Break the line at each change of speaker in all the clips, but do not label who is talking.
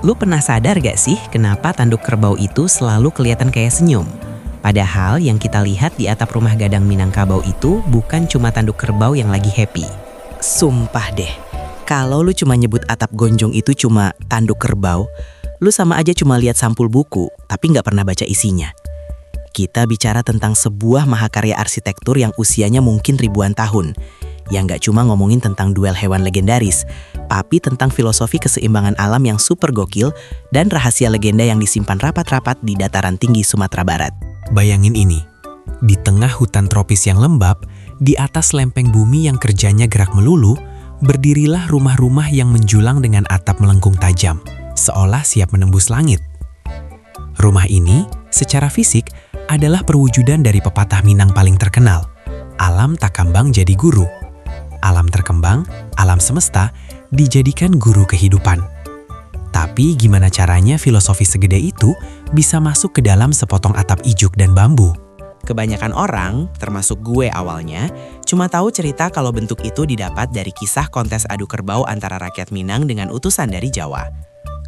Lu pernah sadar gak sih kenapa tanduk kerbau itu selalu kelihatan kayak senyum? Padahal yang kita lihat di atap rumah gadang Minangkabau itu bukan cuma tanduk kerbau yang lagi happy.
Sumpah deh, kalau lu cuma nyebut atap gonjong itu cuma tanduk kerbau, lu sama aja cuma lihat sampul buku, tapi nggak pernah baca isinya. Kita bicara tentang sebuah mahakarya arsitektur yang usianya mungkin ribuan tahun, yang nggak cuma ngomongin tentang duel hewan legendaris, tapi tentang filosofi keseimbangan alam yang super gokil dan rahasia legenda yang disimpan rapat-rapat di dataran tinggi Sumatera Barat.
Bayangin ini, di tengah hutan tropis yang lembab, di atas lempeng bumi yang kerjanya gerak melulu, berdirilah rumah-rumah yang menjulang dengan atap melengkung tajam, seolah siap menembus langit. Rumah ini, secara fisik, adalah perwujudan dari pepatah Minang paling terkenal, alam tak kambang jadi guru. Alam terkembang, alam semesta, dijadikan guru kehidupan. Tapi gimana caranya filosofi segede itu bisa masuk ke dalam sepotong atap ijuk dan bambu?
Kebanyakan orang, termasuk gue awalnya, cuma tahu cerita kalau bentuk itu didapat dari kisah kontes adu kerbau antara rakyat Minang dengan utusan dari Jawa.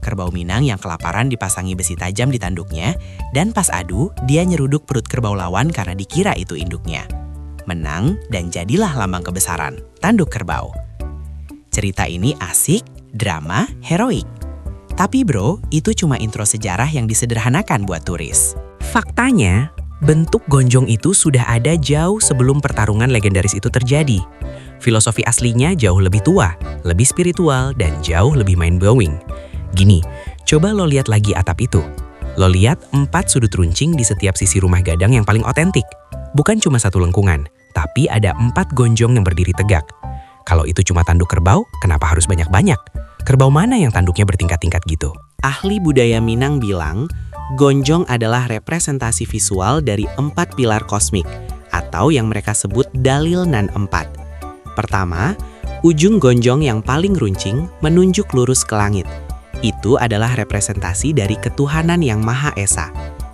Kerbau Minang yang kelaparan dipasangi besi tajam di tanduknya, dan pas adu, dia nyeruduk perut kerbau lawan karena dikira itu induknya. Menang dan jadilah lambang kebesaran, tanduk kerbau. Cerita ini asik, drama, heroik. Tapi bro, itu cuma intro sejarah yang disederhanakan buat turis. Faktanya, bentuk gonjong itu sudah ada jauh sebelum pertarungan legendaris itu terjadi. Filosofi aslinya jauh lebih tua, lebih spiritual, dan jauh lebih mind-blowing. Gini, coba lo lihat lagi atap itu. Lo lihat 4 sudut runcing di setiap sisi rumah gadang yang paling otentik. Bukan cuma satu lengkungan, tapi ada 4 gonjong yang berdiri tegak. Kalau itu cuma tanduk kerbau, kenapa harus banyak-banyak? Kerbau mana yang tanduknya bertingkat-tingkat gitu? Ahli budaya Minang bilang, gonjong adalah representasi visual dari 4 pilar kosmik, atau yang mereka sebut dalil nan 4. Pertama, ujung gonjong yang paling runcing menunjuk lurus ke langit. Itu adalah representasi dari ketuhanan yang Maha Esa.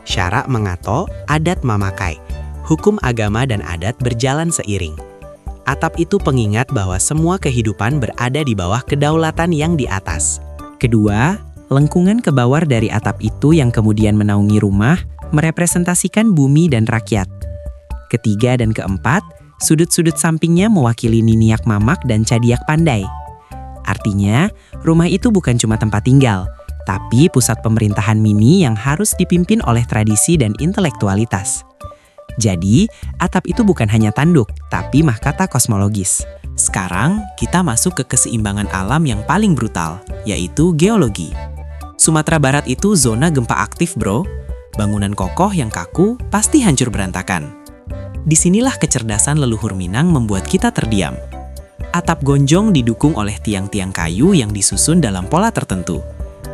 Syara mengato, adat mamakai. Hukum agama dan adat berjalan seiring. Atap itu pengingat bahwa semua kehidupan berada di bawah kedaulatan yang di atas. Kedua, lengkungan kebawar dari atap itu yang kemudian menaungi rumah merepresentasikan bumi dan rakyat. Ketiga dan keempat, sudut-sudut sampingnya mewakili Niniak Mamak dan Cadiak Pandai. Artinya, rumah itu bukan cuma tempat tinggal, tapi pusat pemerintahan mini yang harus dipimpin oleh tradisi dan intelektualitas. Jadi, atap itu bukan hanya tanduk, tapi mahkota kosmologis. Sekarang, kita masuk ke keseimbangan alam yang paling brutal, yaitu geologi. Sumatera Barat itu zona gempa aktif, bro. Bangunan kokoh yang kaku pasti hancur berantakan. Disinilah kecerdasan leluhur Minang membuat kita terdiam. Atap gonjong didukung oleh tiang-tiang kayu yang disusun dalam pola tertentu.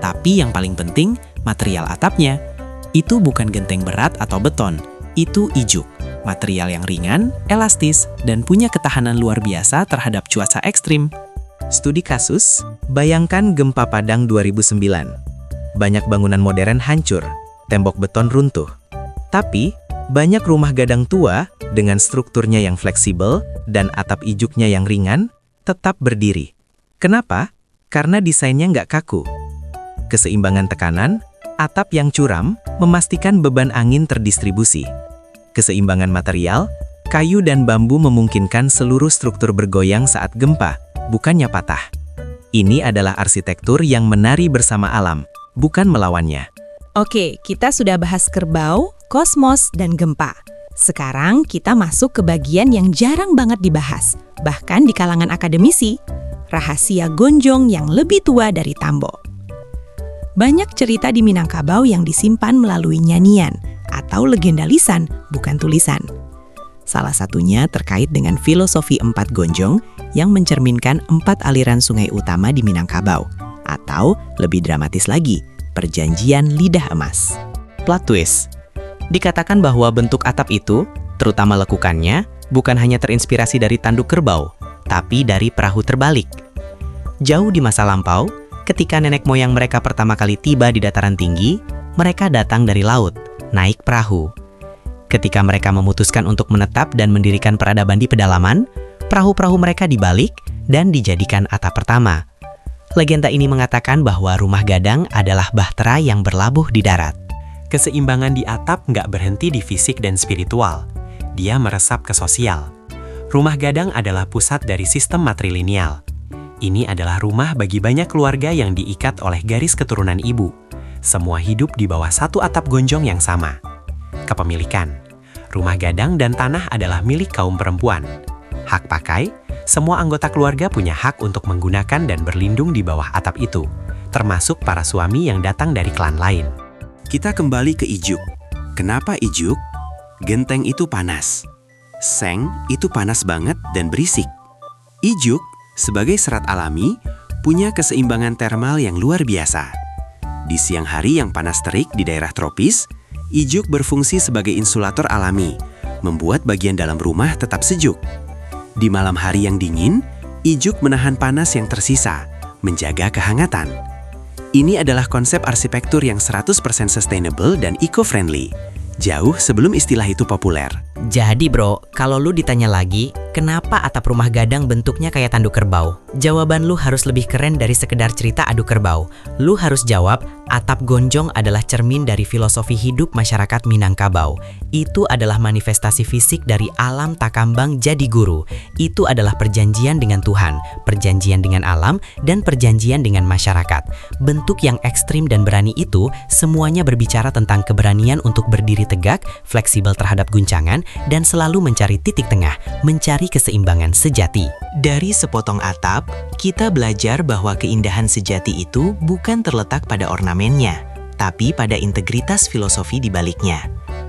Tapi yang paling penting, material atapnya. Itu bukan genteng berat atau beton. Itu ijuk, material yang ringan, elastis, dan punya ketahanan luar biasa terhadap cuaca ekstrim. Studi kasus, bayangkan gempa Padang 2009. Banyak bangunan modern hancur, tembok beton runtuh. Tapi, banyak rumah gadang tua dengan strukturnya yang fleksibel dan atap ijuknya yang ringan tetap berdiri. Kenapa? Karena desainnya nggak kaku. Keseimbangan tekanan, atap yang curam memastikan beban angin terdistribusi. Keseimbangan material, kayu dan bambu memungkinkan seluruh struktur bergoyang saat gempa, bukannya patah. Ini adalah arsitektur yang menari bersama alam, bukan melawannya.
Oke, kita sudah bahas kerbau, kosmos, dan gempa. Sekarang kita masuk ke bagian yang jarang banget dibahas, bahkan di kalangan akademisi. Rahasia gonjong yang lebih tua dari Tambo. Banyak cerita di Minangkabau yang disimpan melalui nyanyian atau legenda lisan, bukan tulisan. Salah satunya terkait dengan filosofi 4 gonjong yang mencerminkan 4 aliran sungai utama di Minangkabau, atau lebih dramatis lagi, perjanjian lidah emas.
Plot twist. Dikatakan bahwa bentuk atap itu, terutama lekukannya, bukan hanya terinspirasi dari tanduk kerbau, tapi dari perahu terbalik. Jauh di masa lampau, ketika nenek moyang mereka pertama kali tiba di dataran tinggi, mereka datang dari laut, naik perahu. Ketika mereka memutuskan untuk menetap dan mendirikan peradaban di pedalaman, perahu-perahu mereka dibalik dan dijadikan atap pertama.
Legenda ini mengatakan bahwa rumah gadang adalah bahtera yang berlabuh di darat.
Keseimbangan di atap nggak berhenti di fisik dan spiritual. Dia meresap ke sosial. Rumah gadang adalah pusat dari sistem matrilineal. Ini adalah rumah bagi banyak keluarga yang diikat oleh garis keturunan ibu. Semua hidup di bawah satu atap gonjong yang sama. Kepemilikan. Rumah gadang dan tanah adalah milik kaum perempuan. Hak pakai. Semua anggota keluarga punya hak untuk menggunakan dan berlindung di bawah atap itu, termasuk para suami yang datang dari klan lain.
Kita kembali ke ijuk. Kenapa ijuk? Genteng itu panas. Seng itu panas banget dan berisik. Ijuk, sebagai serat alami, punya keseimbangan termal yang luar biasa. Di siang hari yang panas terik di daerah tropis, ijuk berfungsi sebagai insulator alami, membuat bagian dalam rumah tetap sejuk. Di malam hari yang dingin, ijuk menahan panas yang tersisa, menjaga kehangatan. Ini adalah konsep arsitektur yang 100% sustainable dan eco-friendly, jauh sebelum istilah itu populer.
Jadi bro, kalau lu ditanya lagi, kenapa atap rumah gadang bentuknya kayak tanduk kerbau? Jawaban lu harus lebih keren dari sekedar cerita adu kerbau. Lu harus jawab, atap gonjong adalah cermin dari filosofi hidup masyarakat Minangkabau. Itu adalah manifestasi fisik dari alam takambang jadi guru. Itu adalah perjanjian dengan Tuhan, perjanjian dengan alam, dan perjanjian dengan masyarakat. Bentuk yang ekstrim dan berani itu semuanya berbicara tentang keberanian untuk berdiri tegak, fleksibel terhadap guncangan, dan selalu mencari titik tengah, mencari keseimbangan sejati.
Dari sepotong atap, kita belajar bahwa keindahan sejati itu bukan terletak pada ornamennya, tapi pada integritas filosofi di baliknya.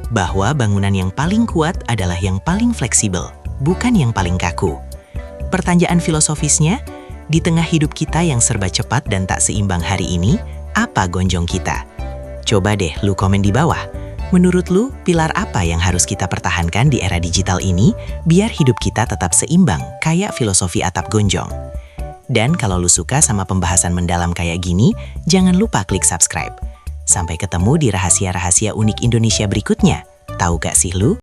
Bahwa bangunan yang paling kuat adalah yang paling fleksibel, bukan yang paling kaku. Pertanyaan filosofisnya, di tengah hidup kita yang serba cepat dan tak seimbang hari ini, apa gonjong kita? Coba deh lu komen di bawah. Menurut lu, pilar apa yang harus kita pertahankan di era digital ini biar hidup kita tetap seimbang kayak filosofi atap gonjong? Dan kalau lu suka sama pembahasan mendalam kayak gini, jangan lupa klik subscribe. Sampai ketemu di rahasia-rahasia unik Indonesia berikutnya. Tahu gak sih lu?